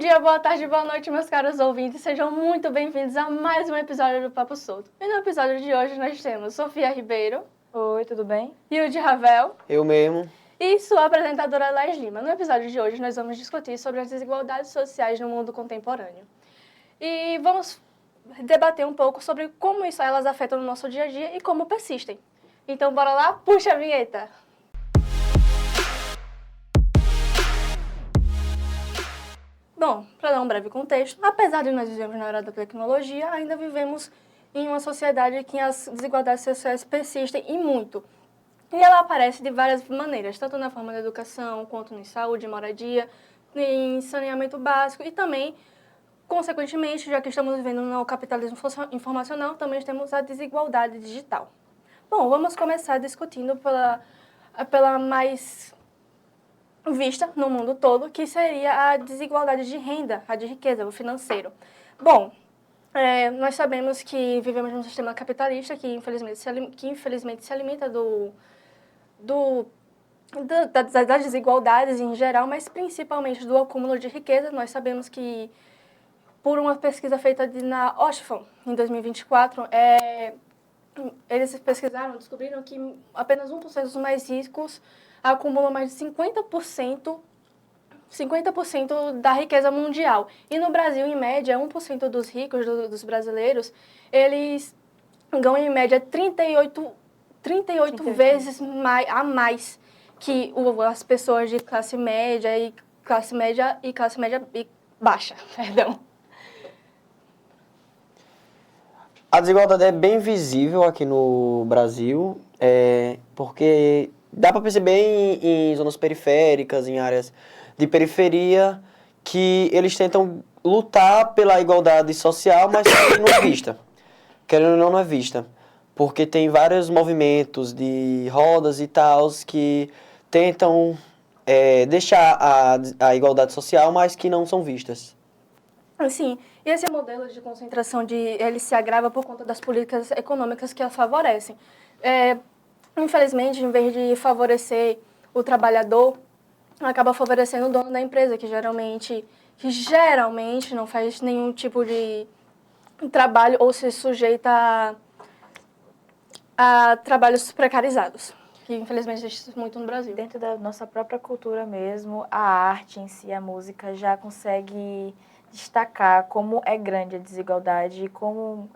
dia, boa tarde, boa noite, meus caros ouvintes. Sejam muito bem-vindos a mais um episódio do Papo Solto. E no episódio de hoje nós temos Sofia Ribeiro. Oi, tudo bem? Yudi Ravel. Eu mesmo. E sua apresentadora Laís Lima. No episódio de hoje nós vamos discutir sobre as desigualdades sociais no mundo contemporâneo. E vamos debater um pouco sobre como elas afetam no nosso dia a dia e como persistem. Então bora lá, puxa a vinheta! Bom, para dar um breve contexto, apesar de nós vivermos na era da tecnologia, ainda vivemos em uma sociedade em que as desigualdades sociais persistem e muito. E ela aparece de várias maneiras, tanto na forma da educação, quanto em saúde, moradia, em saneamento básico e também, consequentemente, já que estamos vivendo no capitalismo informacional, também temos a desigualdade digital. Bom, vamos começar discutindo pela mais vista no mundo todo, que seria a desigualdade de renda, a de riqueza, o financeiro. Bom, nós sabemos que vivemos num sistema capitalista que infelizmente se alimenta das desigualdades em geral, mas principalmente do acúmulo de riqueza. Nós sabemos que, por uma pesquisa feita na Oxfam, em 2024, eles descobriram que apenas 1% dos mais ricos acumulam mais de 50% da riqueza mundial. E no Brasil, em média, 1% dos ricos, dos brasileiros, eles ganham em média 38 vezes a mais que as pessoas de classe média e classe média baixa, perdão. A desigualdade é bem visível aqui no Brasil, porque dá para perceber em zonas periféricas, em áreas de periferia, que eles tentam lutar pela igualdade social, mas não é vista. Querendo ou não é vista. Porque tem vários movimentos de rodas e tals que tentam deixar a igualdade social, mas que não são vistas. Sim, e esse modelo de concentração ele se agrava por conta das políticas econômicas que a favorecem. Infelizmente, em vez de favorecer o trabalhador, acaba favorecendo o dono da empresa, que geralmente não faz nenhum tipo de trabalho ou se sujeita a trabalhos precarizados, que infelizmente existe muito no Brasil. Dentro da nossa própria cultura mesmo, a arte em si, a música, já consegue destacar como é grande a desigualdade e como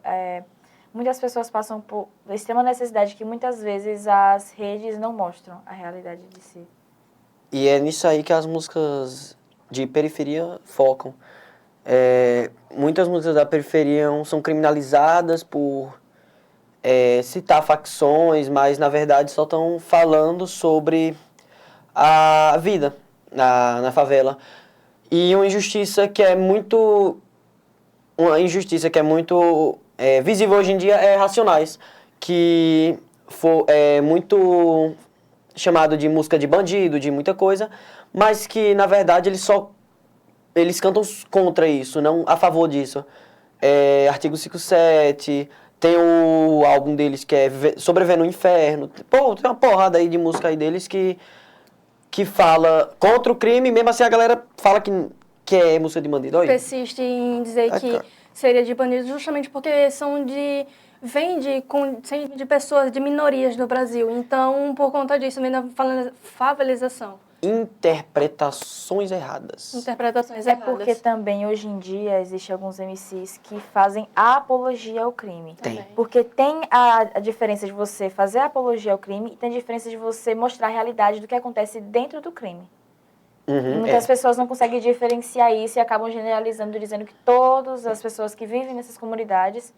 muitas pessoas passam por extrema necessidade que muitas vezes as redes não mostram a realidade de si. E é nisso aí que as músicas de periferia focam. Muitas músicas da periferia são criminalizadas por citar facções, mas na verdade só estão falando sobre a vida na favela. E uma injustiça que é muito visível hoje em dia é Racionais, que é muito chamado de música de bandido, de muita coisa, mas que na verdade eles cantam contra isso, não a favor disso. Artigo 57, tem o álbum deles que é Sobreviver no Inferno. Pô, tem uma porrada aí de música aí deles que fala contra o crime, mesmo assim a galera fala que é música de bandido. Olha. Persiste em dizer que seria de bandido justamente porque vem de pessoas, de minorias no Brasil. Então, por conta disso, vem da favelização. Interpretações erradas. Porque também, hoje em dia, existem alguns MCs que fazem a apologia ao crime. Tem. Porque tem a diferença de você fazer a apologia ao crime e tem a diferença de você mostrar a realidade do que acontece dentro do crime. Muitas pessoas não conseguem diferenciar isso e acabam generalizando, dizendo que todas as pessoas que vivem nessas comunidades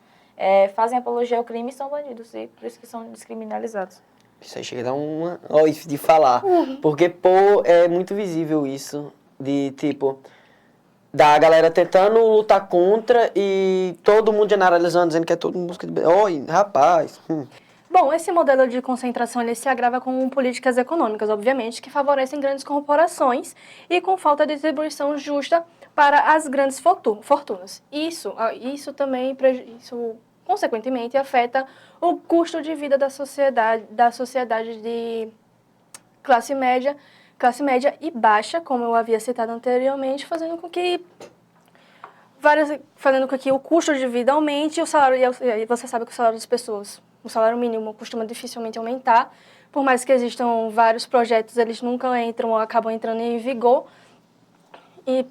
fazem apologia ao crime e são bandidos, e por isso que são descriminalizados. Isso aí chega a dar uma... de falar. Porque, é muito visível isso, de, tipo, da galera tentando lutar contra e todo mundo generalizando, dizendo que é todo música de... Oi, rapaz... Bom, esse modelo de concentração ele se agrava com políticas econômicas, obviamente, que favorecem grandes corporações e com falta de distribuição justa para as grandes fortunas. Isso consequentemente afeta o custo de vida da sociedade de classe média e baixa, como eu havia citado anteriormente, fazendo com que fazendo com que o custo de vida aumente e o salário, e você sabe que o salário das pessoas, o salário mínimo costuma dificilmente aumentar, por mais que existam vários projetos, eles nunca entram ou acabam entrando em vigor, e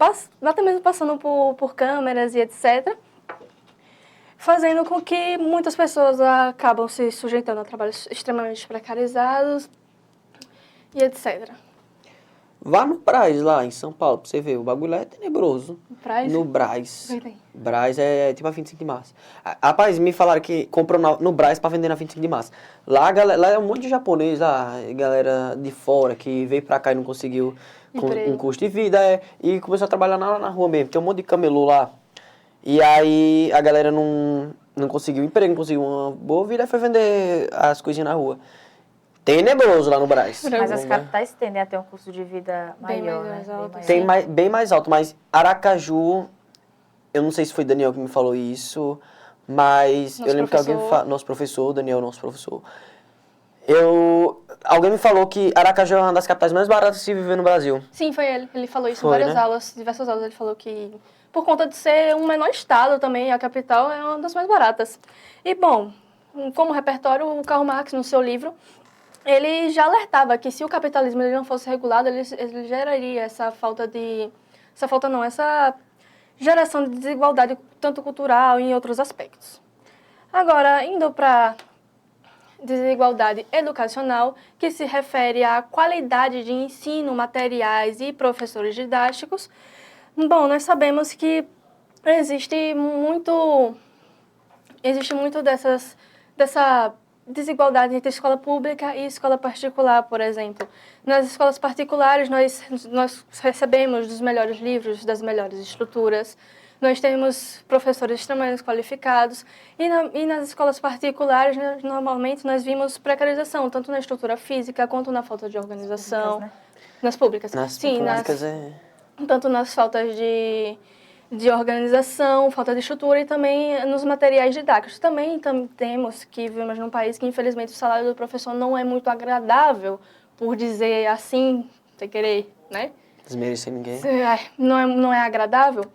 até mesmo passando por câmeras e etc., fazendo com que muitas pessoas acabam se sujeitando a trabalhos extremamente precarizados e etc. Vá no Brás, lá em São Paulo, pra você ver. O bagulho lá é tenebroso. Brás? No Brás. Vai ter. Brás é tipo a 25 de março. Rapaz, me falaram que comprou no Brás pra vender na 25 de março. Lá, lá é um monte de japonês, lá, galera de fora que veio pra cá e não conseguiu um custo de vida. E começou a trabalhar na rua mesmo. Tem um monte de camelô lá. E aí a galera não conseguiu emprego, não conseguiu uma boa vida e foi vender as coisinhas na rua. Tenebroso lá no Brás. Mas as capitais tendem a ter um custo de vida maior, bem mais né? alto, Tem bem mais alto, mas Aracaju, eu não sei se foi Daniel que me falou isso, mas eu lembro que alguém nosso professor, Daniel, nosso professor, alguém me falou que Aracaju é uma das capitais mais baratas de se viver no Brasil. Sim, foi ele. Ele falou isso Foi, em várias né? aulas, diversas aulas. Ele falou que, por conta de ser um menor estado também, a capital é uma das mais baratas. E, bom, como repertório, o Karl Marx, no seu livro, ele já alertava que se o capitalismo ele não fosse regulado, ele geraria essa geração de desigualdade, tanto cultural e em outros aspectos. Agora, indo para desigualdade educacional, que se refere à qualidade de ensino, materiais e professores didáticos. Bom, nós sabemos que existe muito dessa desigualdade entre escola pública e escola particular, por exemplo. Nas escolas particulares, nós recebemos dos melhores livros, das melhores estruturas, nós temos professores extremamente qualificados e nas escolas particulares, normalmente, nós vimos precarização, tanto na estrutura física quanto na falta de organização. Nas públicas, né? Nas públicas Tanto nas faltas de organização, falta de estrutura e também nos materiais didáticos. Também temos que vivemos num país que, infelizmente, o salário do professor não é muito agradável, por dizer assim, sem querer, né? Desmerecer ninguém. Não é agradável.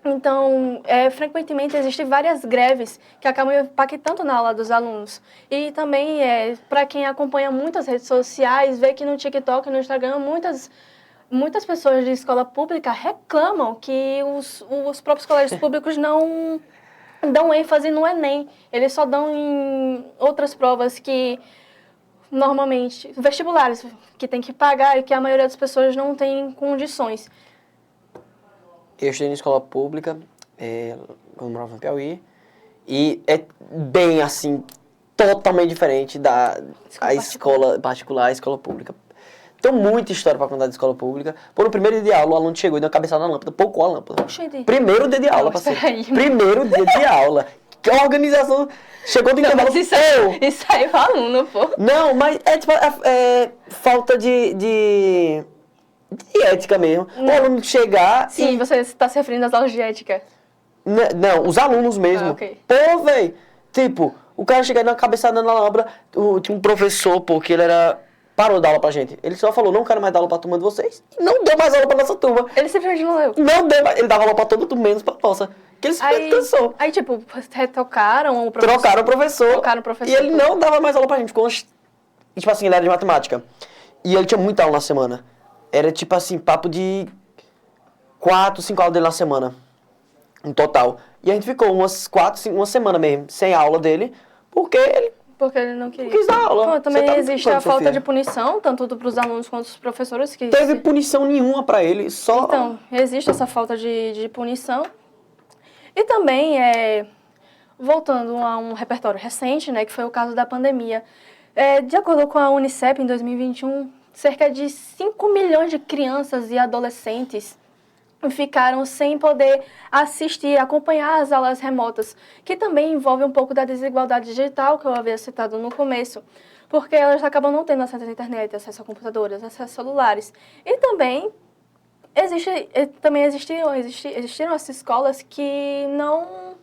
Então, frequentemente existem várias greves que acabam impactando na aula dos alunos. E também, para quem acompanha muitas redes sociais, vê que no TikTok e no Instagram, muitas pessoas de escola pública reclamam que os próprios colégios públicos não dão ênfase no Enem. Eles só dão em outras provas que, normalmente, vestibulares, que tem que pagar e que a maioria das pessoas não tem condições. Eu estudei na escola pública, quando morava no Piauí, e é bem, assim, totalmente diferente da escola particular e a escola pública. Tem muita história pra contar de escola pública. Pô, no primeiro dia de aula, o aluno chegou e deu uma cabeçada na lâmpada, pocou a lâmpada. Oxente. Primeiro dia de aula, parceiro. Primeiro dia de aula. Que organização... Chegou do intervalo... Isso aí é aluno, pô. Não, mas é tipo... falta de ética mesmo. O aluno chegar Sim, você está se referindo às aulas de ética. Não, os alunos mesmo. Ok. Pô, velho. Tipo, o cara chegar e dar uma cabeçada na lâmpada. Tinha um professor, pô, que ele parou de dar aula pra gente. Ele só falou, não quero mais dar aula pra turma de vocês. E não deu mais aula pra nossa turma. Ele simplesmente não deu. Não deu mais. Ele dava aula pra todo mundo, menos pra nossa. Que eles pensou. Aí, tipo, retocaram o professor. Trocaram o professor. Trocaram o professor. E ele não dava mais aula pra gente. Tipo assim, ele era de matemática. E ele tinha muita aula na semana. Era tipo assim, papo de 4, 5 aulas dele na semana. No total. E a gente ficou umas 4, 5, uma semana mesmo, sem aula dele, porque ele não queria. não quis dar aula. Bom, também existe a falta Sofia? de punição, tanto para os alunos quanto os professores. Que Teve punição nenhuma pra ele, só... Então, existe essa falta de punição. E também, voltando a um repertório recente, né, que foi o caso da pandemia. De acordo com a Unicef, em 2021, cerca de 5 milhões de crianças e adolescentes ficaram sem poder acompanhar as aulas remotas, que também envolve um pouco da desigualdade digital, que eu havia citado no começo, porque elas acabam não tendo acesso à internet, acesso a computadores, acesso a celulares. E também existiram essas escolas que não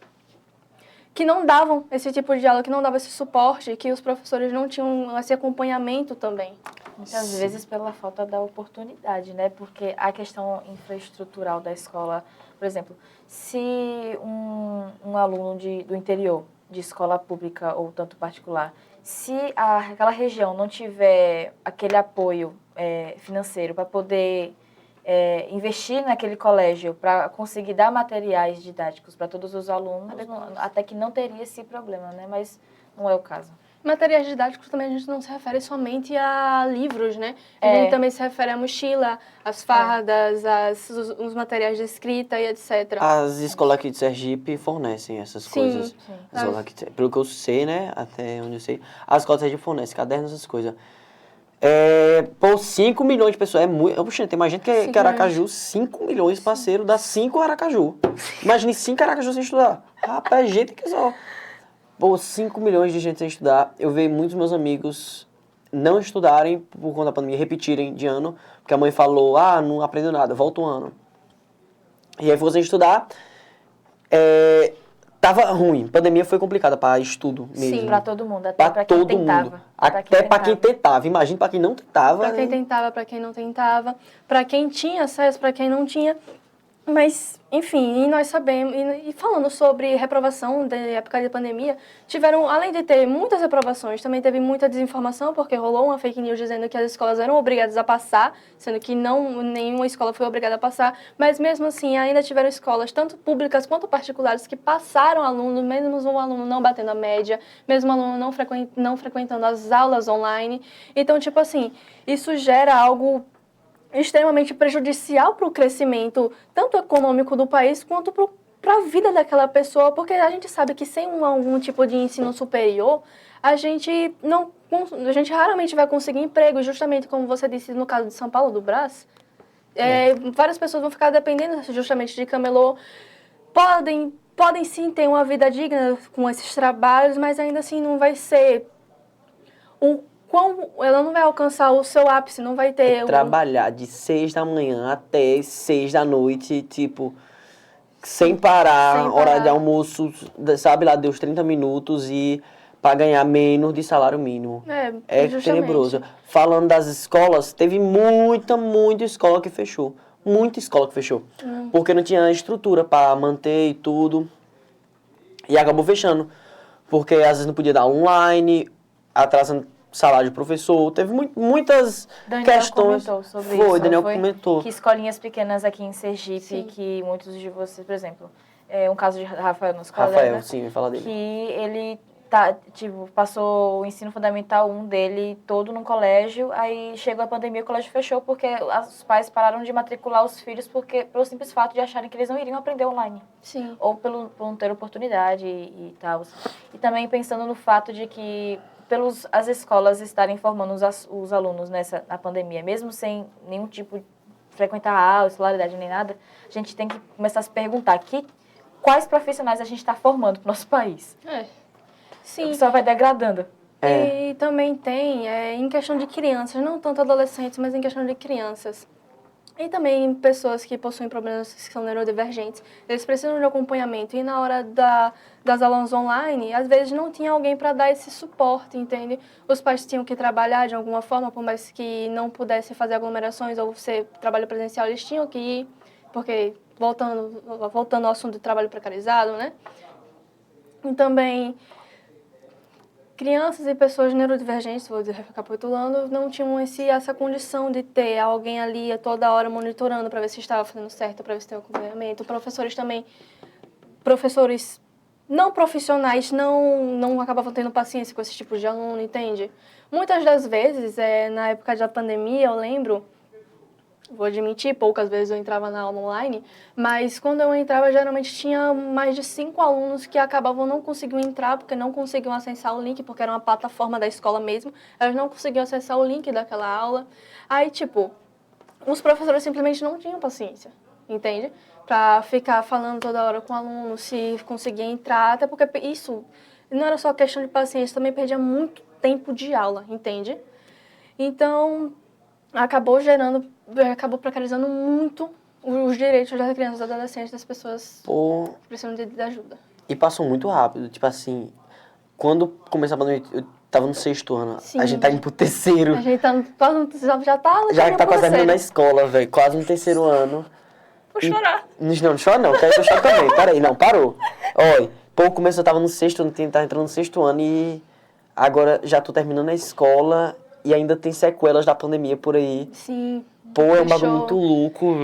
davam esse tipo de aula, que não davam esse suporte, que os professores não tinham esse acompanhamento também. Muitas vezes pela falta da oportunidade, né? Porque a questão infraestrutural da escola Por exemplo, se um aluno do interior, de escola pública ou tanto particular, se aquela região não tiver aquele apoio financeiro para poder investir naquele colégio, para conseguir dar materiais didáticos para todos os alunos, até que não teria esse problema, né? Mas não é o caso. Materiais didáticos também a gente não se refere somente a livros, né? A gente também se refere à mochila, às fardas, os materiais de escrita e etc. As escolas aqui de Sergipe fornecem essas coisas. Sim. As escolas aqui, pelo que eu sei, né? Até onde eu sei. As escolas de Sergipe fornecem cadernos, essas coisas. Por 5 milhões de pessoas, é muito... Puxa, tem mais gente que Aracaju, 5 milhões, parceiro, dá 5 Aracaju. Imagine 5 Aracaju sem estudar. Rapaz, gente que só... Pô, 5 milhões de gente sem estudar. Eu vejo muitos meus amigos não estudarem por conta da pandemia, repetirem de ano, porque a mãe falou, não aprendeu nada, volta um ano. E aí, sem estudar, tava ruim. A pandemia foi complicada para estudo mesmo. Sim, para todo mundo, até para quem tentava. Até para quem tentava. Imagina para quem não tentava. Para quem tentava, para quem não tentava, para quem tinha acesso, para quem não tinha. Mas, enfim, e nós sabemos, e falando sobre reprovação da época de pandemia, tiveram, além de ter muitas reprovações, também teve muita desinformação, porque rolou uma fake news dizendo que as escolas eram obrigadas a passar, sendo que nenhuma escola foi obrigada a passar, mas mesmo assim ainda tiveram escolas, tanto públicas quanto particulares, que passaram alunos, mesmo o aluno não batendo a média, mesmo o aluno não frequentando as aulas online. Então, tipo assim, isso gera algo extremamente prejudicial para o crescimento, tanto econômico do país, quanto para a vida daquela pessoa, porque a gente sabe que sem algum tipo de ensino superior, a gente raramente vai conseguir emprego, justamente como você disse no caso de São Paulo, do Brás. Várias pessoas vão ficar dependendo justamente de camelô, podem sim ter uma vida digna com esses trabalhos, mas ainda assim não vai ser ela não vai alcançar o seu ápice, não vai ter... Trabalhar de 6 da manhã até 6 da noite, tipo, sem parar, hora de almoço, sabe lá, deu os 30 minutos e para ganhar menos de salário mínimo. É tenebroso. Falando das escolas, teve muita escola que fechou. Muita escola que fechou. Porque não tinha estrutura para manter e tudo. E acabou fechando. Porque às vezes não podia dar online, atrasando salário de professor, teve muitas questões. Comentou sobre isso. Daniel comentou. Que escolinhas pequenas aqui em Sergipe, que muitos de vocês, por exemplo, um caso de Rafael, nosso colega. Rafael, sim, eu ia falar dele. Que ele passou o ensino fundamental 1 dele todo num colégio, aí chegou a pandemia, o colégio fechou porque os pais pararam de matricular os filhos pelo simples fato de acharem que eles não iriam aprender online. Sim. Ou por não ter oportunidade e tal. E também pensando no fato de que as escolas estarem formando os alunos na pandemia, mesmo sem nenhum tipo de frequentar aula, escolaridade nem nada, a gente tem que começar a se perguntar quais profissionais a gente está formando para o nosso país. Sim. Só vai degradando. E também tem, em questão de crianças, não tanto adolescentes, mas em questão de crianças. E também pessoas que possuem problemas que são neurodivergentes, eles precisam de acompanhamento. E na hora das aulas online, às vezes não tinha alguém para dar esse suporte, entende? Os pais tinham que trabalhar de alguma forma, por mais que não pudessem fazer aglomerações ou ser trabalho presencial, eles tinham que ir, porque, voltando ao assunto do trabalho precarizado, né? E também... crianças e pessoas neurodivergentes, vou recapitulando, não tinham essa condição de ter alguém ali a toda hora monitorando para ver se estava fazendo certo, para ver se tem acompanhamento. Professores também, professores não profissionais não acabavam tendo paciência com esse tipo de aluno, entende? Muitas das vezes, na época da pandemia, eu lembro, vou admitir, poucas vezes eu entrava na aula online, mas quando eu entrava, geralmente tinha mais de 5 alunos que acabavam não conseguiam entrar, porque não conseguiam acessar o link, porque era uma plataforma da escola mesmo, elas não conseguiam acessar o link daquela aula. Aí, os professores simplesmente não tinham paciência, entende? Para ficar falando toda hora com o aluno, se conseguia entrar, até porque isso não era só questão de paciência, também perdia muito tempo de aula, entende? Então, acabou precarizando muito os direitos das crianças, dos adolescentes, das pessoas que precisam de ajuda. E passou muito rápido, tipo assim, quando começou a pandemia, eu tava no 6º ano, sim. A gente tá indo pro 3º. A gente tá quase já tá quase terminando a escola, velho, quase no 3º ano. Vou chorar. Não chora não, quero que eu chore também. Peraí, não, parou. Olha, pouco começo eu tava no sexto ano, tava entrando no sexto ano e agora já tô terminando a escola e ainda tem sequelas da pandemia por aí. Sim. Pô, é um bagulho Deixou- muito louco.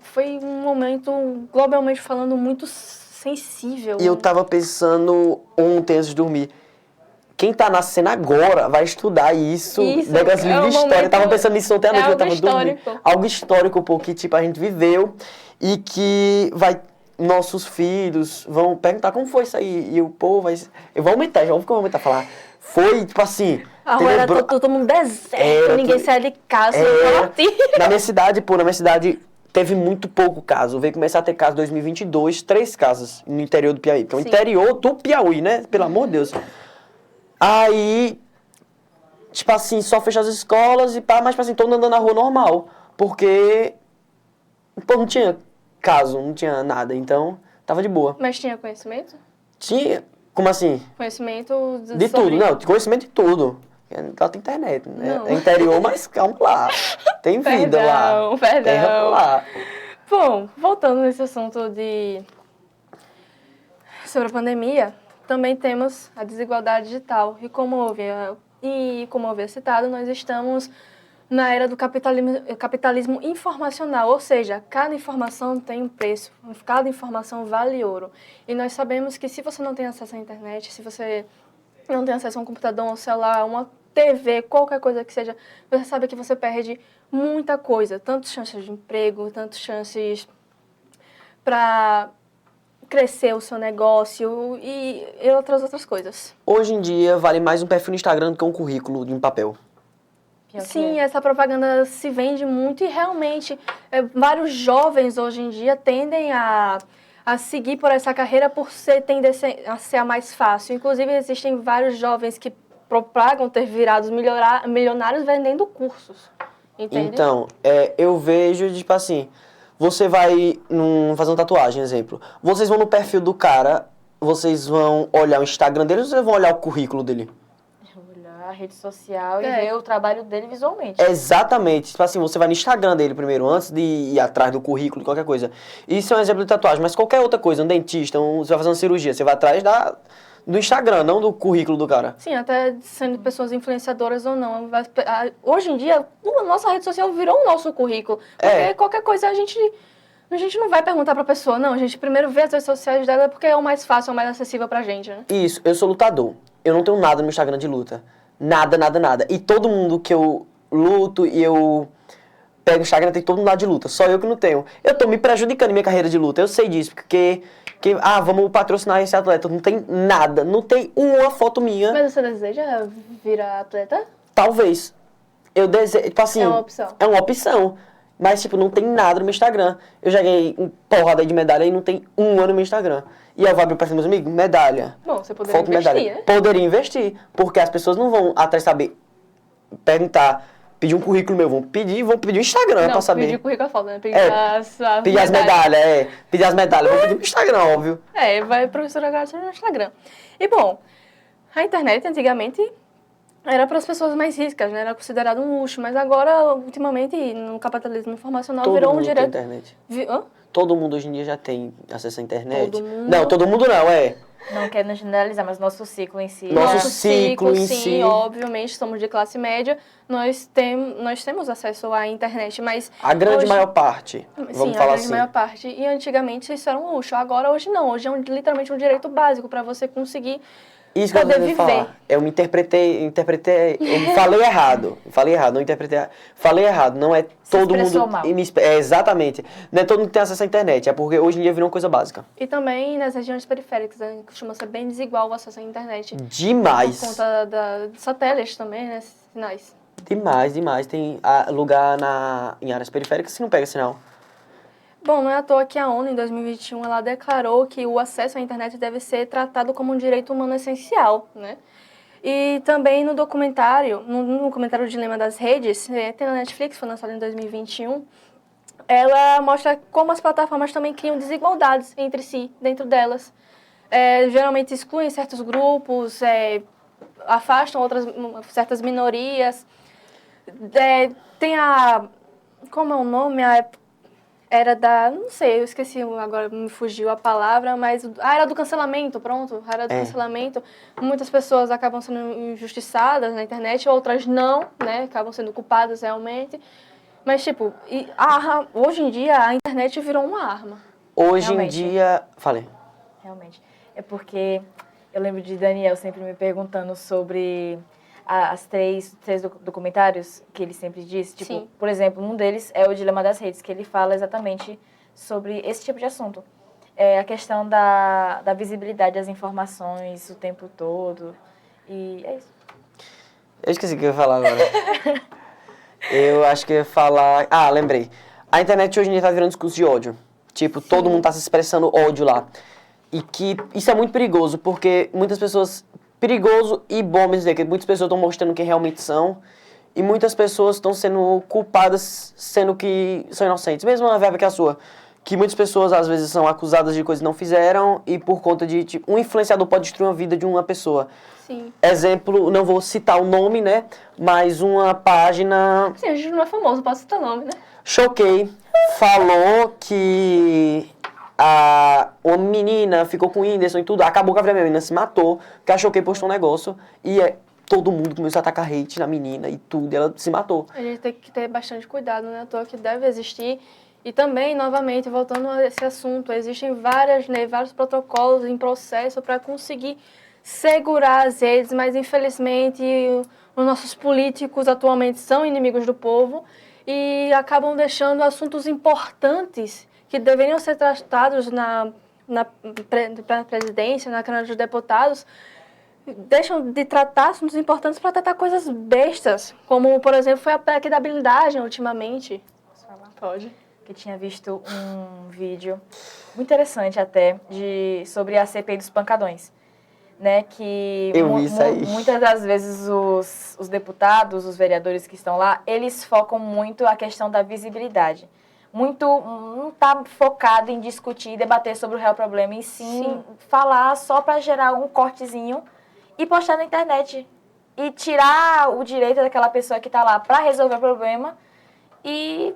Foi um momento, globalmente falando, muito sensível. E eu tava pensando ontem, antes de dormir, quem tá nascendo agora vai estudar isso, Isso, negócio de é um livro de história. Eu momento- tava pensando nisso ontem à é noite, eu algo tava dormindo. histórico. Algo histórico, pô, que tipo, a gente viveu e que nossos filhos vão perguntar como foi isso aí. E o povo vai... Eu vou aumentar, já ouvi que eu vou aumentar, falar. Foi, tipo assim... A rua era tenebro- todo mundo deserto, Era ninguém tudo- saía de casa, Era. não Na minha cidade, pô, teve muito pouco caso. Veio começar a ter caso em 2022, 3 casos no interior do Piauí. Então, Sim. interior do Piauí, né? Pelo amor de Deus. Aí, tipo assim, só fechou as escolas e pá, mas tipo assim, todo mundo andando na rua normal. Porque, pô, não tinha caso, não tinha nada. Então, tava de boa. Mas tinha conhecimento? Tinha, como assim? Conhecimento De sobre- tudo, não, conhecimento de tudo. Lá tem internet, né? Não. É interior, mas calma lá. Tem vida lá. Perdão. Terra lá. Bom, voltando nesse assunto sobre a pandemia, também temos a desigualdade digital. E como eu havia citado, nós estamos na era do capitalismo informacional, ou seja, cada informação tem um preço, cada informação vale ouro. E nós sabemos que se você não tem acesso à internet, se você não tem acesso a um computador, um celular, uma TV, qualquer coisa que seja, você sabe que você perde muita coisa, tanto chances de emprego, tanto chances para crescer o seu negócio e outras coisas. Hoje em dia, vale mais um perfil no Instagram do que um currículo em papel. Pior que Sim, é. essa propaganda se vende muito e realmente vários jovens hoje em dia tendem a seguir por essa carreira por tender a ser a mais fácil. Inclusive, existem vários jovens que propagam ter virado milionários vendendo cursos. Entende? Então, eu vejo, tipo assim, você vai fazer uma tatuagem, exemplo. Vocês vão no perfil do cara, vocês vão olhar o Instagram dele ou vocês vão olhar o currículo dele? Olhar a rede social e É. ver o trabalho dele visualmente. Exatamente. Tipo assim, você vai no Instagram dele primeiro, antes de ir atrás do currículo, qualquer coisa. Isso é um exemplo de tatuagem, mas qualquer outra coisa, um dentista, você vai fazer uma cirurgia, você vai atrás do Instagram, não do currículo do cara. Sim, até sendo pessoas influenciadoras ou não. Hoje em dia, a nossa rede social virou o nosso currículo. Porque qualquer coisa a gente não vai perguntar pra pessoa, não. A gente primeiro vê as redes sociais dela porque é o mais fácil, é o mais acessível pra gente, né? Isso, eu sou lutador. Eu não tenho nada no Instagram de luta. Nada, nada, nada. E todo mundo que eu luto e eu pego o Instagram tem todo mundo lá de luta. Só eu que não tenho. Eu tô me prejudicando em minha carreira de luta. Eu sei disso, porque vamos patrocinar esse atleta. Não tem nada. Não tem uma foto minha. Mas você deseja virar atleta? Talvez. Eu desejo. Tipo assim. É uma opção. É uma opção. Mas, tipo, não tem nada no meu Instagram. Eu já ganhei porrada aí de medalha e não tem um ano no meu Instagram. E eu vou abrir pra cima dos meus amigos? Medalha. Bom, você poderia Foto investir, medalha. né? Poderia investir. Porque as pessoas não vão atrás saber, perguntar, pedir um currículo meu. Vão pedir o Instagram pra saber. pedir currículo é foda, né? Pedir É, as Pedir as medalhas, Pedir as medalhas. Vou pedir no Instagram, óbvio. Vai professora Garça no Instagram. E, bom, a internet antigamente era para as pessoas mais ricas, né? Era considerado um luxo. Mas agora, ultimamente, no capitalismo informacional, Todo virou um mundo tem direito... internet. Hã? Todo mundo hoje em dia já tem acesso à internet. Todo mundo. Não, todo mundo não, Não quero generalizar, mas nosso ciclo em si. Nosso né? ciclo em sim, si. obviamente, somos de classe média, nós temos acesso à internet, mas... A grande hoje- maior parte, Sim, vamos a falar grande assim. maior parte. E antigamente isso era um luxo. Agora, hoje não. Hoje é literalmente um direito básico para você conseguir Isso que eu poder queria viver. falar. Eu me interpretei, eu falei errado. Não interpretei, falei errado. Não é todo expressou mundo... mal. Exatamente. Não é todo mundo que tem acesso à internet, é porque hoje em dia virou uma coisa básica. E também nas regiões periféricas, né, costuma ser bem desigual o acesso à internet. Demais. Por conta de satélites também, né? Sinais. Demais. Tem lugar em áreas periféricas que não pega sinal. Bom, não é à toa que a ONU, em 2021, ela declarou que o acesso à internet deve ser tratado como um direito humano essencial, né? E também no documentário, no documentário Dilema das Redes, tem na Netflix, foi lançado em 2021, ela mostra como as plataformas também criam desigualdades entre si, dentro delas. Geralmente excluem certos grupos, afastam certas minorias. Tem como é o nome? era não sei, eu esqueci agora, me fugiu a palavra, mas a era do cancelamento, pronto, a era do cancelamento. Muitas pessoas acabam sendo injustiçadas na internet, outras não, né, acabam sendo culpadas realmente. Mas, tipo, hoje em dia a internet virou uma arma. Hoje Realmente. em dia... Falei. Realmente. É porque eu lembro de Daniel sempre me perguntando sobre as três documentários que ele sempre diz. Tipo, Sim. por exemplo, um deles é o Dilema das Redes, que ele fala exatamente sobre esse tipo de assunto. É a questão da visibilidade das informações o tempo todo. E é isso. Eu esqueci o que eu ia falar agora. Eu acho que eu ia falar... Ah, lembrei. A internet hoje em dia tá virando discurso de ódio. Tipo, todo mundo tá se expressando ódio lá. E que isso é muito perigoso, porque muitas pessoas... Perigoso e bom mesmo dizer, que muitas pessoas estão mostrando quem realmente são. E muitas pessoas estão sendo culpadas, sendo que são inocentes. Mesmo uma verba que é a sua. Que muitas pessoas, às vezes, são acusadas de coisas que não fizeram. E por conta de, tipo... Um influenciador pode destruir a vida de uma pessoa. Sim. Exemplo, não vou citar o nome, né? Mas uma página... Sim, a gente não é famoso, posso citar nome, né? Choquei. Falou que uma menina ficou com o Whindersson e tudo. Acabou com a menina, se matou. Porque a Choquei postou um negócio. E todo mundo começou a atacar hate na menina e tudo. E ela se matou. A gente tem que ter bastante cuidado, né? À toa que deve existir. E também, novamente, voltando a esse assunto, existem vários protocolos em processo para conseguir segurar as redes, mas infelizmente os nossos políticos atualmente são inimigos do povo e acabam deixando assuntos importantes que deveriam ser tratados na presidência, na Câmara dos Deputados, deixam de tratar assuntos importantes para tratar coisas bestas, como, por exemplo, foi a PEC da blindagem ultimamente. Posso falar? Pode. Que tinha visto um vídeo muito interessante até sobre a CPI dos pancadões. Né, que Eu vi isso aí. Muitas das vezes os deputados, os vereadores que estão lá, eles focam muito a questão da visibilidade. Não está focado em discutir e debater sobre o real problema, e sim falar só para gerar um cortezinho e postar na internet. E tirar o direito daquela pessoa que está lá para resolver o problema e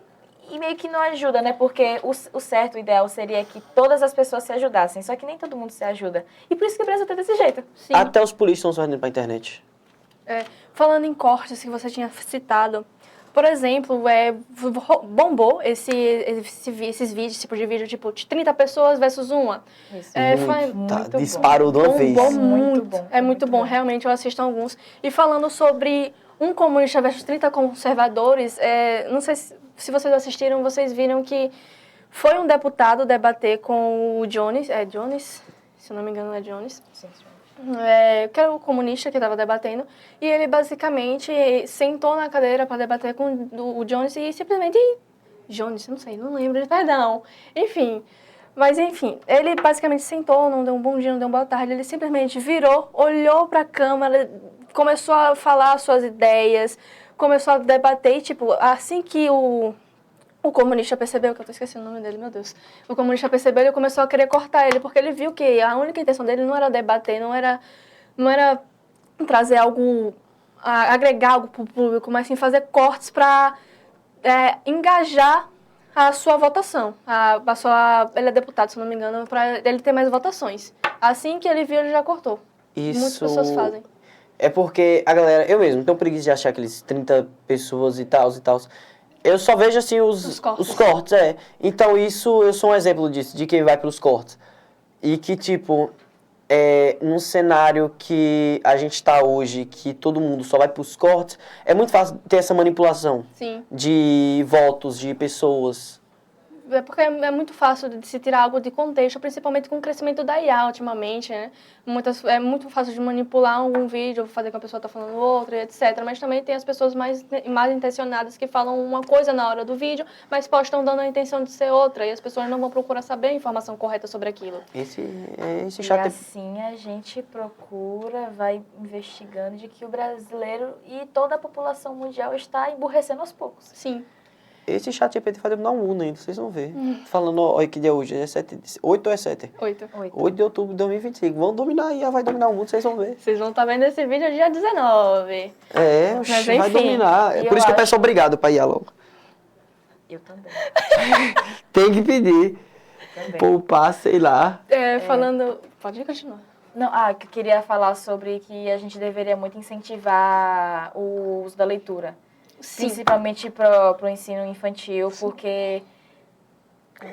meio que não ajuda, né? Porque o certo, o ideal seria que todas as pessoas se ajudassem. Só que nem todo mundo se ajuda. E por isso que o Brasil tá desse jeito. Sim. Até os políticos estão se vendendo pra internet. Falando em cortes que você tinha citado, por exemplo, bombou esses vídeos, esse tipo de vídeo, tipo, de 30 pessoas versus uma. Isso. Muito disparou de uma vez. Bombou Muito muito. bom. É muito bom, realmente, eu assisto alguns. E falando sobre um comunista versus 30 conservadores, não sei se vocês assistiram, vocês viram que foi um deputado debater com o Jones, Jones, se eu não me engano é Jones, Sim. que era o comunista que estava debatendo, e ele basicamente sentou na cadeira para debater com o Jones e simplesmente... Jones, não lembro, perdão. Enfim, ele basicamente sentou, não deu um bom dia, não deu uma boa tarde, ele simplesmente virou, olhou para a câmera, começou a falar suas ideias, começou a debater e, tipo, assim que o comunista percebeu, que eu tô esquecendo o nome dele, meu Deus. O comunista percebeu, ele começou a querer cortar ele, porque ele viu que a única intenção dele não era debater, não era trazer algo, agregar algo pro público, mas sim fazer cortes para engajar a sua votação. Ele é deputado, se não me engano, para ele ter mais votações. Assim que ele viu, ele já cortou. Muitas pessoas fazem. É porque a galera, eu mesmo, tenho preguiça de achar aqueles 30 pessoas e tal. Eu só vejo, assim, os cortes, Então, isso, eu sou um exemplo disso, de quem vai pelos cortes. E que, tipo, num cenário que a gente tá hoje, que todo mundo só vai pros cortes, é muito fácil ter essa manipulação. Sim. De votos, de pessoas. É porque é muito fácil de se tirar algo de contexto, principalmente com o crescimento da IA ultimamente, né? É muito fácil de manipular um vídeo, fazer com que a pessoa está falando outra, etc. Mas também tem as pessoas mais intencionadas que falam uma coisa na hora do vídeo, mas postam dando a intenção de ser outra, e as pessoas não vão procurar saber a informação correta sobre aquilo. Esse E chato. assim a gente procura, vai investigando de que o brasileiro e toda a população mundial está emburrecendo aos poucos. Sim. Esse chat GPT vai demorar um ano ainda, vocês vão ver. Falando, olha que dia é hoje, 8 ou é 7? 8. 8 de outubro de 2025. Vão dominar aí, vai dominar o mundo, vocês vão ver. Vocês vão estar vendo esse vídeo dia 19. Mas enfim, vai dominar. É por isso que eu peço obrigado pra ir logo. Eu também. Tem que pedir. Também. Poupar, sei lá. Falando... Pode continuar. Não, que eu queria falar sobre que a gente deveria muito incentivar o uso da leitura. Sim. Principalmente para o ensino infantil, porque...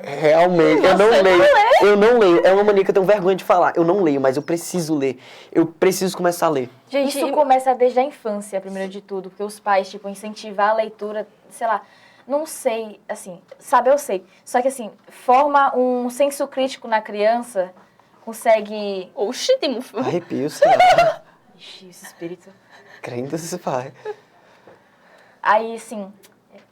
Realmente, eu não leio. É uma mania que eu tenho vergonha de falar. Eu não leio, mas eu preciso ler. Eu preciso começar a ler. Gente, Isso começa desde a infância, primeiro de tudo, porque os pais, tipo, incentivar a leitura, sei lá, não sei, assim, sabe, eu sei. Só que, assim, forma um senso crítico na criança, consegue... Oxi, tem um... Arrepio, sei lá. Ixi, esse espírito... Crendo se pai. Aí, assim...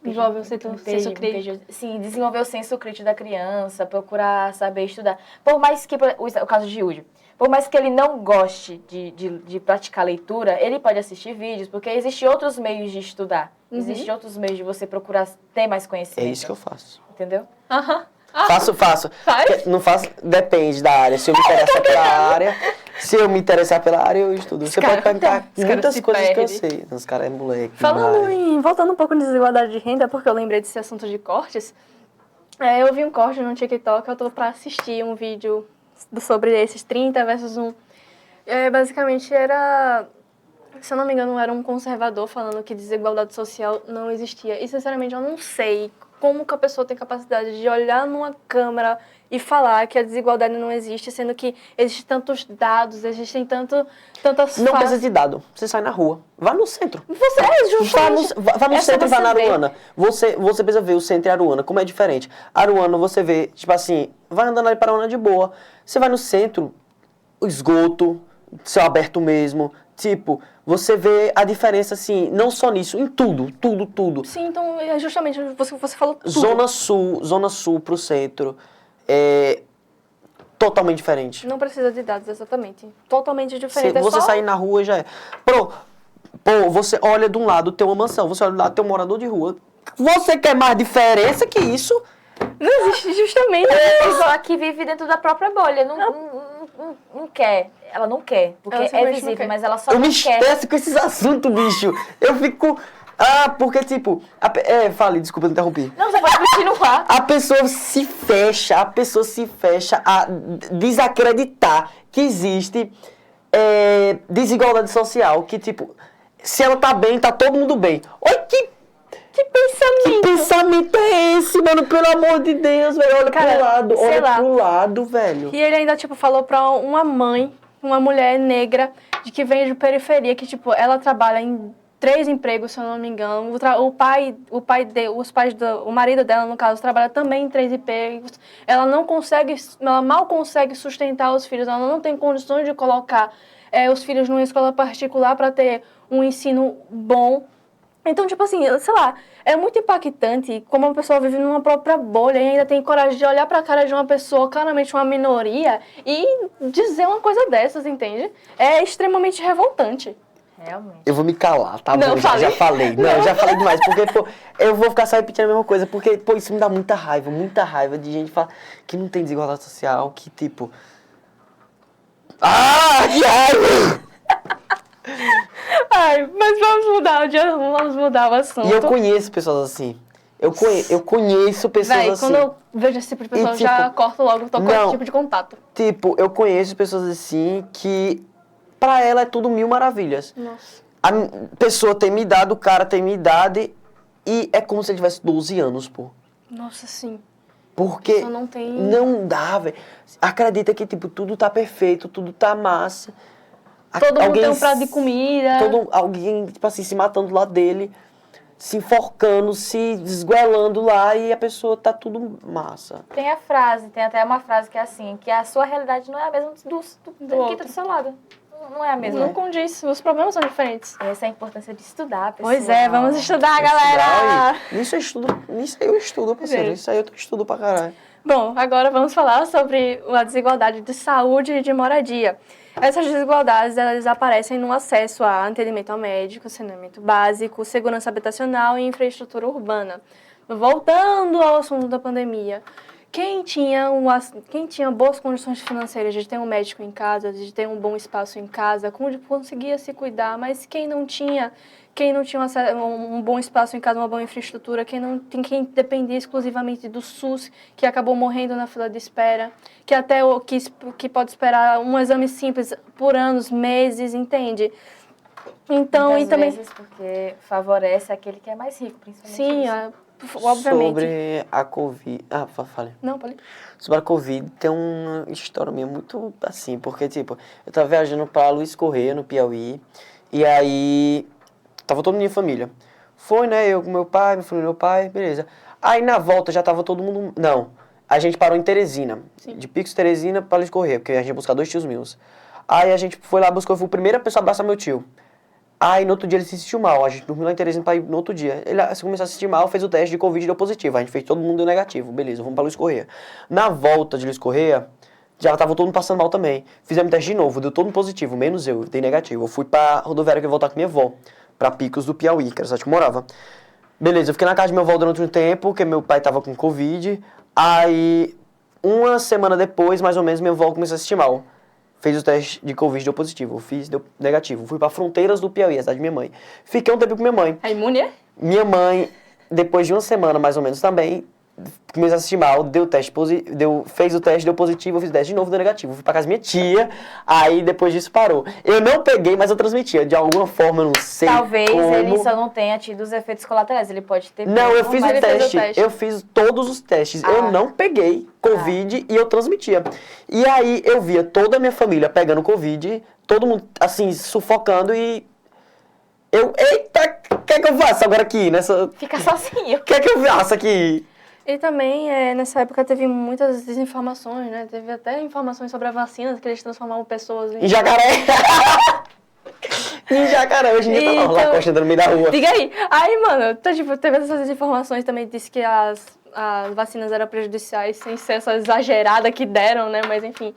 Desenvolver o senso crítico. Sim, desenvolver o senso crítico da criança, procurar saber estudar. Por mais que, o caso de Yuri, por mais que ele não goste de praticar leitura, ele pode assistir vídeos, porque existem outros meios de estudar. Existem outros meios de você procurar ter mais É conhecimento. isso que eu faço. Entendeu? Aham. Faço. Faz? Não faço, depende da área. Se eu me interessar pela área, eu estudo. Você pode perguntar muitas coisas que eu sei. Os caras é moleque. Falando voltando um pouco em desigualdade de renda, porque eu lembrei desse assunto de cortes, eu vi um corte no TikTok, eu tô pra assistir um vídeo sobre esses 30 versus 1. Basicamente era, se eu não me engano, era um conservador falando que desigualdade social não existia. E, sinceramente, eu não sei como que a pessoa tem capacidade de olhar numa câmera e falar que a desigualdade não existe, sendo que existem tantos dados, existem tantas Não precisa de dado. Você sai na rua. Vá no centro. Justamente. Vá no centro e vá na ver. Aruana. Você precisa ver o centro e a Aruana, como é diferente. Aruana, você vê, tipo assim, vai andando ali para Aruana de boa. Você vai no centro, o esgoto, céu aberto mesmo. Tipo, você vê a diferença, assim, não só nisso, em tudo. Sim, então, justamente, você falou tudo. Zona Sul pro centro. É totalmente diferente. Não precisa de dados, exatamente. Totalmente diferente. Você sair na rua já é. Você olha de um lado, tem uma mansão. Você olha do lado, tem um morador de rua. Você quer mais diferença que isso? Não existe, justamente. A pessoa que vive dentro da própria bolha, não quer. Ela não quer, porque Ela é simplesmente não visível, quer. mas ela só Eu não me quer. estresso com esses assuntos, bicho. Eu fico... porque tipo... Fale, desculpa, eu interrompi. Não, você pode continuar. A pessoa se fecha a desacreditar que existe desigualdade social. Que, tipo, se ela tá bem, tá todo mundo bem. Olha que pensamento é esse, mano? Pelo amor de Deus, velho. Olha pro lado, velho. E ele ainda, tipo, falou pra uma mãe, uma mulher negra, de que vem de periferia, que, tipo, ela trabalha em 3 empregos, se eu não me engano. O marido dela, no caso, trabalha também em 3 empregos. Ela mal consegue sustentar os filhos, ela não tem condições de colocar os filhos numa escola particular para ter um ensino bom. Então, tipo assim, sei lá, é muito impactante como uma pessoa vive numa própria bolha e ainda tem coragem de olhar pra cara de uma pessoa, claramente uma minoria, e dizer uma coisa dessas, entende? É extremamente revoltante. Realmente. Eu vou me calar, tá Não, bom? fale. Já falei. Não, já falei demais. Porque, eu vou ficar só repetindo a mesma coisa. Porque, isso me dá muita raiva de gente falar que não tem desigualdade social, que, tipo... Que raiva! Mas vamos mudar o assunto. E eu conheço pessoas assim. Eu conheço pessoas Véi, assim. quando eu vejo esse tipo de pessoa, eu já corto logo, tô com esse tipo de contato. Tipo, eu conheço pessoas assim que pra ela é tudo mil maravilhas. Nossa. A pessoa tem minha idade, o cara tem minha idade e é como se ele tivesse 12 anos, pô. Nossa, sim. Porque Isso não tem... não dá, velho. Acredita que, tipo, tudo tá perfeito, tudo tá massa. Todo mundo tem um prato de comida. Alguém, tipo assim, se matando lá dele, se enforcando, se esguelando lá e a pessoa tá tudo massa. Tem até uma frase que é assim, que a sua realidade não é a mesma do que tá do seu lado. Não é a mesma. Não condiz, os problemas são diferentes. Essa é a importância de estudar, pessoal. Pois é, vamos estudar, galera! Nisso eu estudo, parceiro. Isso aí eu estudo pra caralho. Bom, agora vamos falar sobre a desigualdade de saúde e de moradia. Essas desigualdades, elas aparecem no acesso a atendimento ao médico, saneamento básico, segurança habitacional e infraestrutura urbana. Voltando ao assunto da pandemia, quem tinha boas condições financeiras de ter um médico em casa, de ter um bom espaço em casa, conseguia se cuidar, mas quem não tinha um bom espaço em casa, uma boa infraestrutura, quem dependia exclusivamente do SUS, que acabou morrendo na fila de espera, que até que pode esperar um exame simples por anos, meses, entende? Então, Muitas e também vezes porque favorece aquele que é mais rico, principalmente sim, isso. obviamente. Sobre a Covid... Ah, falei. Não, pode. Sobre a Covid, tem uma história minha muito assim, porque, tipo, eu tava viajando pra Luiz Correia, no Piauí, e aí tava toda minha família. Foi, né, eu com meu pai, meu pai, beleza. Aí na volta já tava todo mundo... Não, a gente parou em Teresina, de Picos, Teresina pra Luiz Correia, porque a gente ia buscar 2 tios meus. Aí a gente foi lá, buscou, eu fui a primeira pessoa a abraçar meu tio. Aí no outro dia ele se sentiu mal, a gente dormiu lá em Teresina pra ir no outro dia. Ele começou a se sentir mal, fez o teste de Covid e deu positivo. A gente fez, todo mundo deu negativo, beleza, vamos pra Luiz Correia. Na volta de Luiz Correia, já tava todo mundo passando mal também. Fizemos teste de novo, deu todo mundo positivo, menos eu, dei negativo. Eu fui pra rodoviária que eu ia voltar com minha avó, pra Picos do Piauí, que era a cidade que eu morava. Beleza, eu fiquei na casa de minha avó durante um tempo, porque meu pai tava com Covid. Aí, uma semana depois, mais ou menos, minha avó começou a se sentir mal. Fez o teste de Covid, deu positivo. Eu fiz, deu negativo. Fui pra Fronteiras do Piauí, a cidade de minha mãe. Fiquei um tempo com minha mãe. É imune, é? Minha mãe, depois de uma semana mais ou menos também, começou a se sentir mal, fez o teste, deu positivo, eu fiz o teste de novo, deu negativo. Fui pra casa da minha tia, aí depois disso parou. Eu não peguei, mas eu transmitia. De alguma forma, eu não sei Talvez como. ele só não tenha tido os efeitos colaterais, ele pode ter... Não, eu fiz mas o ele fez o teste, teste. eu fiz todos os testes. Ah. Eu não peguei Covid e eu transmitia. E aí eu via toda a minha família pegando Covid, todo mundo assim, sufocando e eita, o que é que eu faço agora aqui nessa... Fica sozinho. O que é que eu faço aqui? E também, nessa época, teve muitas desinformações, né? Teve até informações sobre a vacina, que eles transformavam pessoas Em Jacaré. Em Jacaré, hoje em dia tá lá, Lacoste andando no meio da rua. Diga aí. Aí, mano, tipo, teve essas desinformações também, disse que as vacinas eram prejudiciais, sem ser essa exagerada que deram, né? Mas, enfim.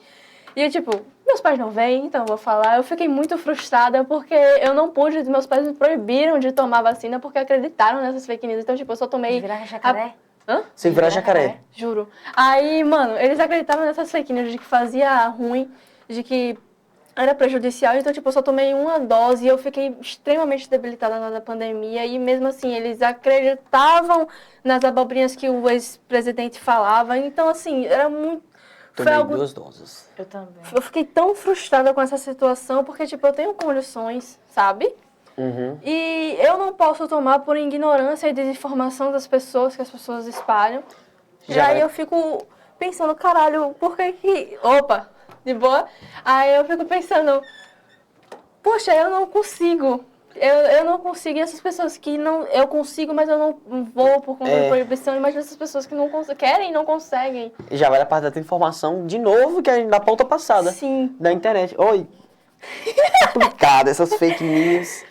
E eu, tipo, meus pais não vêm, então eu vou falar. Eu fiquei muito frustrada porque eu não pude, meus pais me proibiram de tomar vacina porque acreditaram nessas fake news. Então, tipo, eu só tomei... Virar jacaré? Hã? Sem virar jacaré. Juro. Aí, mano, eles acreditaram nessas fake news de que fazia ruim, de que era prejudicial. Então, tipo, eu só tomei uma dose e eu fiquei extremamente debilitada na pandemia. E mesmo assim, eles acreditavam nas abobrinhas que o ex-presidente falava. Então, assim, era muito... Tomei 2 doses. Eu também. Eu fiquei tão frustrada com essa situação, porque, tipo, eu tenho condições, sabe? Uhum. E eu não posso tomar por ignorância e desinformação das pessoas, que as pessoas espalham. E Já aí é. eu fico pensando, caralho, por que que... Opa, de boa? Aí eu fico pensando, poxa, eu não consigo. Eu não consigo. E essas pessoas que não... Eu consigo, mas eu não vou por conta de proibição. Imagina essas pessoas que não querem e não conseguem. E já vai a parte da informação de novo, que é da pauta passada. Sim. Da internet. Oi. Complicado, essas fake news.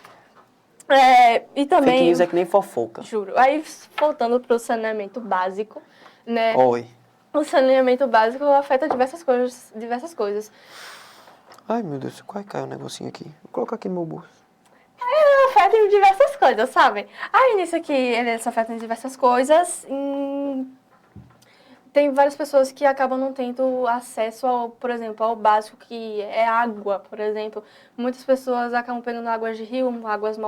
E também... Fake news é que nem fofoca. Juro. Aí, voltando pro saneamento básico, né? Oi. O saneamento básico afeta diversas coisas. Ai, meu Deus, quase caiu um negocinho aqui. Vou colocar aqui no meu bolso. Afeta em diversas coisas, sabe? Aí, nisso aqui, eles afetam em diversas coisas. Tem várias pessoas que acabam não tendo acesso, por exemplo, ao básico, que é água, por exemplo. Muitas pessoas acabam pegando águas de rio, águas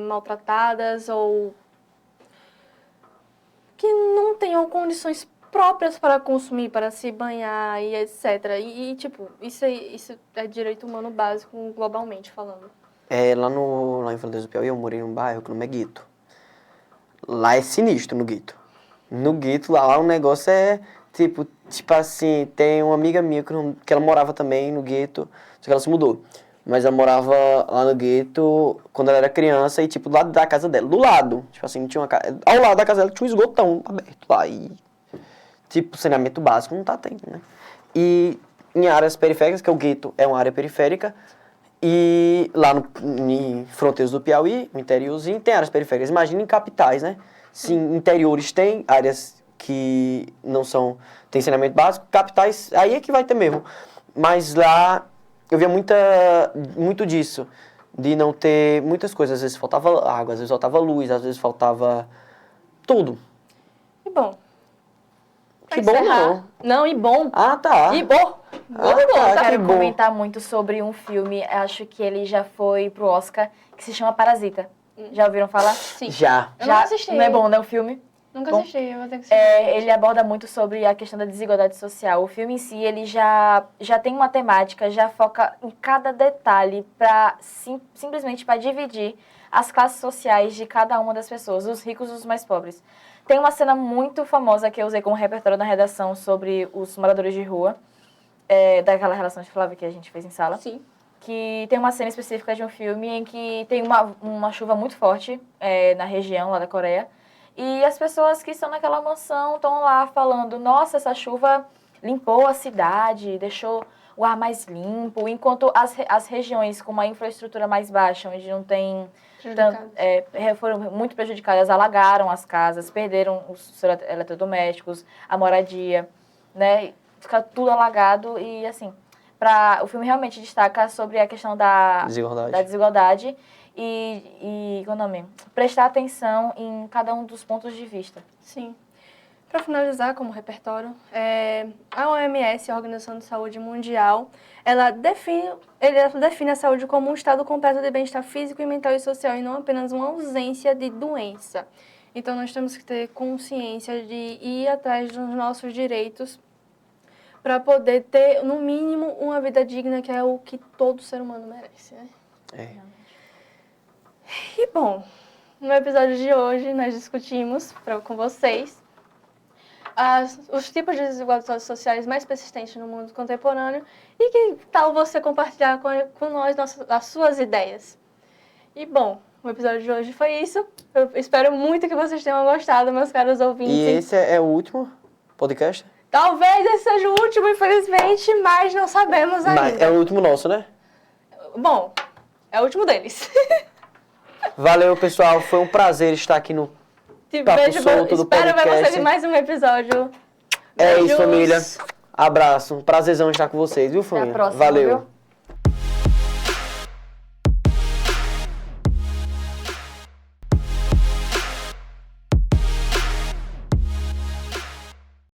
maltratadas, ou que não tenham condições próprias para consumir, para se banhar e etc. E tipo, isso é direito humano básico, globalmente falando. Lá em Fronteiras do Piauí, eu morei num bairro que não é gueto. Lá é sinistro no gueto. No gueto, lá o negócio é, tipo assim, tem uma amiga minha que ela morava também no gueto, só que ela se mudou. Mas ela morava lá no gueto quando ela era criança e, tipo, do lado da casa dela. Do lado, tipo assim, tinha ao lado da casa dela tinha um esgotão aberto lá e, tipo, saneamento básico não tá tendo, né? E em áreas periféricas, que o gueto é uma área periférica, e lá em Fronteiras do Piauí, no interiorzinho, tem áreas periféricas. Imagina em capitais, né? Sim, interiores tem áreas que não são... Tem saneamento básico, capitais, aí é que vai ter mesmo. Mas lá eu via muito disso, de não ter muitas coisas. Às vezes faltava água, às vezes faltava luz, às vezes faltava tudo. E bom, Que bom não. Não, e bom. Ah, tá. E bom. Bom, bom. tá. Tá? Quero bom. comentar muito sobre um filme, acho que ele já foi pro Oscar, que se chama Parasita. Já ouviram falar? Sim. Já. Eu Já não assisti. Não é bom, né, o filme? Nunca Bom, assisti, eu vou ter que assistir. Ele aborda muito sobre a questão da desigualdade social. O filme em si, ele já tem uma temática, já foca em cada detalhe simplesmente para dividir as classes sociais de cada uma das pessoas, os ricos e os mais pobres. Tem uma cena muito famosa que eu usei como repertório na redação sobre os moradores de rua, daquela relação de Flávia que a gente fez em sala. Sim. Que tem uma cena específica de um filme em que tem uma chuva muito forte na região lá da Coreia. E as pessoas que estão naquela mansão estão lá falando, nossa, essa chuva limpou a cidade, deixou o ar mais limpo, enquanto as regiões com uma infraestrutura mais baixa, onde não tem foram muito prejudicadas, alagaram as casas, perderam os eletrodomésticos, a moradia, né? Fica tudo alagado e assim, o filme realmente destaca sobre a questão da desigualdade e qual é o nome? Prestar atenção em cada um dos pontos de vista. Sim. Para finalizar, como repertório, a OMS, a Organização de Saúde Mundial, ela define a saúde como um estado completo de bem-estar físico, mental e social, e não apenas uma ausência de doença. Então, nós temos que ter consciência de ir atrás dos nossos direitos para poder ter, no mínimo, uma vida digna, que é o que todo ser humano merece, né? E, bom, no episódio de hoje, nós discutimos com vocês os tipos de desigualdades sociais mais persistentes no mundo contemporâneo e que tal você compartilhar com nós as suas ideias. E, bom, o episódio de hoje foi isso. Eu espero muito que vocês tenham gostado, meus caros ouvintes. E esse é o último podcast? Talvez esse seja o último, infelizmente, mas não sabemos ainda. Mas é o último nosso, né? Bom, é o último deles. Valeu, pessoal. Foi um prazer estar aqui no Papo Solto do Espero ver podcast. você em mais um episódio. É Beijos. isso, família. Abraço. Um prazerzão estar com vocês, viu, família? Até a próxima, Valeu. viu?